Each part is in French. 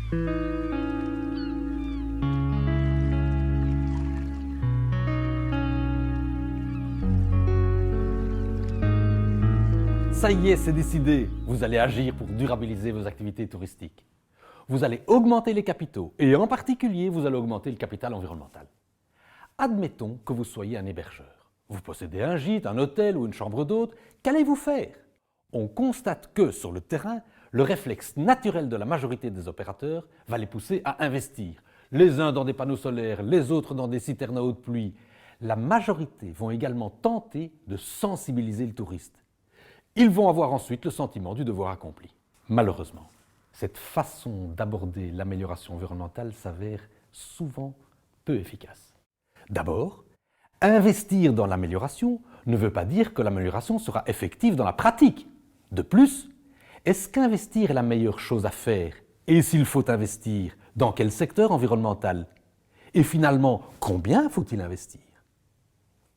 Ça y est, c'est décidé, vous allez agir pour durabiliser vos activités touristiques. Vous allez augmenter les capitaux et en particulier, vous allez augmenter le capital environnemental. Admettons que vous soyez un hébergeur. Vous possédez un gîte, un hôtel ou une chambre d'hôte. Qu'allez-vous faire? On constate que, sur le terrain, le réflexe naturel de la majorité des opérateurs va les pousser à investir. Les uns dans des panneaux solaires, les autres dans des citernes à eau de pluie. La majorité vont également tenter de sensibiliser le touriste. Ils vont avoir ensuite le sentiment du devoir accompli. Malheureusement, cette façon d'aborder l'amélioration environnementale s'avère souvent peu efficace. D'abord, investir dans l'amélioration ne veut pas dire que l'amélioration sera effective dans la pratique. De plus, est-ce qu'investir est la meilleure chose à faire? Et s'il faut investir, dans quel secteur environnemental? Et finalement, combien faut-il investir?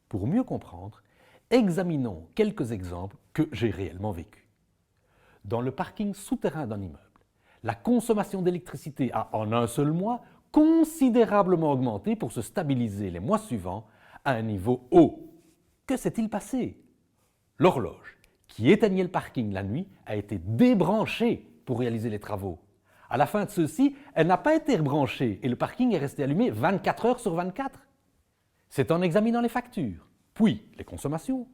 Pour mieux comprendre, examinons quelques exemples que j'ai réellement vécus. Dans le parking souterrain d'un immeuble, la consommation d'électricité a, en un seul mois, considérablement augmenté pour se stabiliser les mois suivants à un niveau haut. Que s'est-il passé? L'horloge, qui éteignait le parking la nuit, a été débranchée pour réaliser les travaux. À la fin de ceux-ci, elle n'a pas été rebranchée et le parking est resté allumé 24 heures sur 24. C'est en examinant les factures, puis les consommations,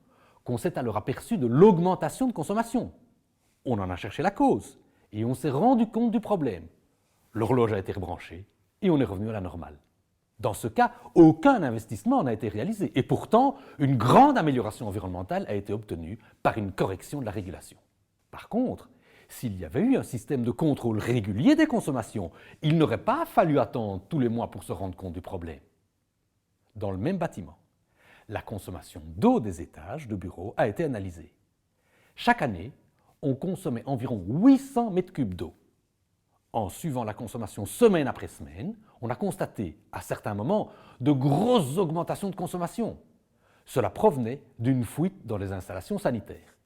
qu'on s'est alors aperçu de l'augmentation de consommation. On en a cherché la cause et on s'est rendu compte du problème. L'horloge a été rebranchée et on est revenu à la normale. Dans ce cas, aucun investissement n'a été réalisé et pourtant, une grande amélioration environnementale a été obtenue par une correction de la régulation. Par contre, s'il y avait eu un système de contrôle régulier des consommations, il n'aurait pas fallu attendre tous les mois pour se rendre compte du problème. Dans le même bâtiment, la consommation d'eau des étages de bureaux a été analysée. Chaque année, on consommait environ 800 mètres cubes d'eau. En suivant la consommation semaine après semaine, on a constaté, à certains moments, de grosses augmentations de consommation. Cela provenait d'une fuite dans les installations sanitaires.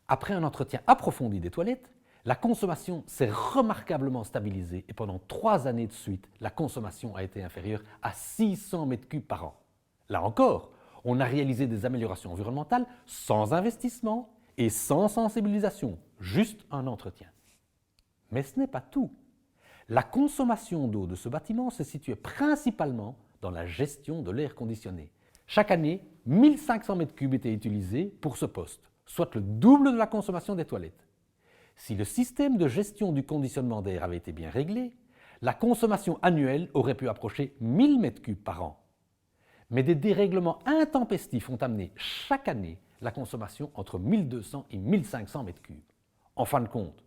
Après un entretien approfondi des toilettes, la consommation s'est remarquablement stabilisée et pendant 3 années de suite, la consommation a été inférieure à 600 mètres cubes par an. Là encore, on a réalisé des améliorations environnementales sans investissement et sans sensibilisation, juste un entretien. Mais ce n'est pas tout. La consommation d'eau de ce bâtiment se situait principalement dans la gestion de l'air conditionné. Chaque année, 1500 mètres cubes étaient utilisés pour ce poste, soit le double de la consommation des toilettes. Si le système de gestion du conditionnement d'air avait été bien réglé, la consommation annuelle aurait pu approcher 1000 mètres cubes par an. Mais des dérèglements intempestifs ont amené chaque année la consommation entre 1200 et 1500 mètres cubes. En fin de compte,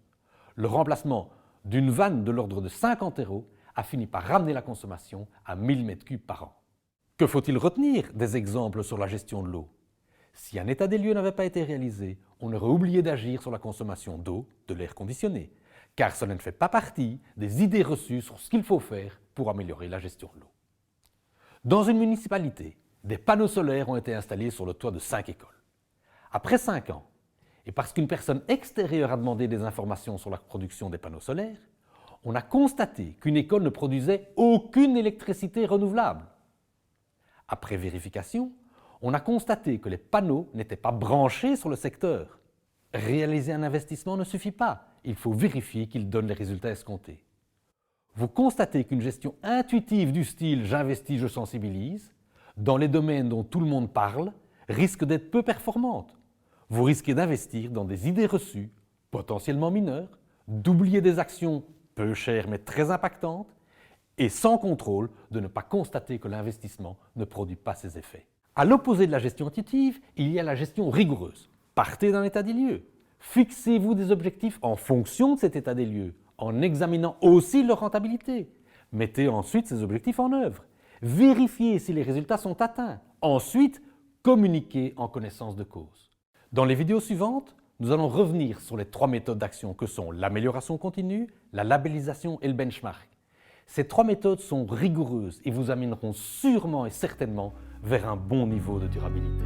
le remplacement d'une vanne de l'ordre de 50 € a fini par ramener la consommation à 1000 mètres cubes par an. Que faut-il retenir des exemples sur la gestion de l'eau? Si un état des lieux n'avait pas été réalisé, on aurait oublié d'agir sur la consommation d'eau de l'air conditionné, car cela ne fait pas partie des idées reçues sur ce qu'il faut faire pour améliorer la gestion de l'eau. Dans une municipalité, des panneaux solaires ont été installés sur le toit de 5 écoles. Après 5 ans, et parce qu'une personne extérieure a demandé des informations sur la production des panneaux solaires, on a constaté qu'une école ne produisait aucune électricité renouvelable. Après vérification, on a constaté que les panneaux n'étaient pas branchés sur le secteur. Réaliser un investissement ne suffit pas, il faut vérifier qu'il donne les résultats escomptés. Vous constatez qu'une gestion intuitive du style « j'investis, je sensibilise » dans les domaines dont tout le monde parle risque d'être peu performante. Vous risquez d'investir dans des idées reçues, potentiellement mineures, d'oublier des actions peu chères mais très impactantes et sans contrôle de ne pas constater que l'investissement ne produit pas ses effets. À l'opposé de la gestion intuitive, il y a la gestion rigoureuse. Partez d'un état des lieux. Fixez-vous des objectifs en fonction de cet état des lieux, en examinant aussi leur rentabilité. Mettez ensuite ces objectifs en œuvre. Vérifiez si les résultats sont atteints. Ensuite, communiquez en connaissance de cause. Dans les vidéos suivantes, nous allons revenir sur les 3 méthodes d'action que sont l'amélioration continue, la labellisation et le benchmark. Ces 3 méthodes sont rigoureuses et vous amèneront sûrement et certainement vers un bon niveau de durabilité.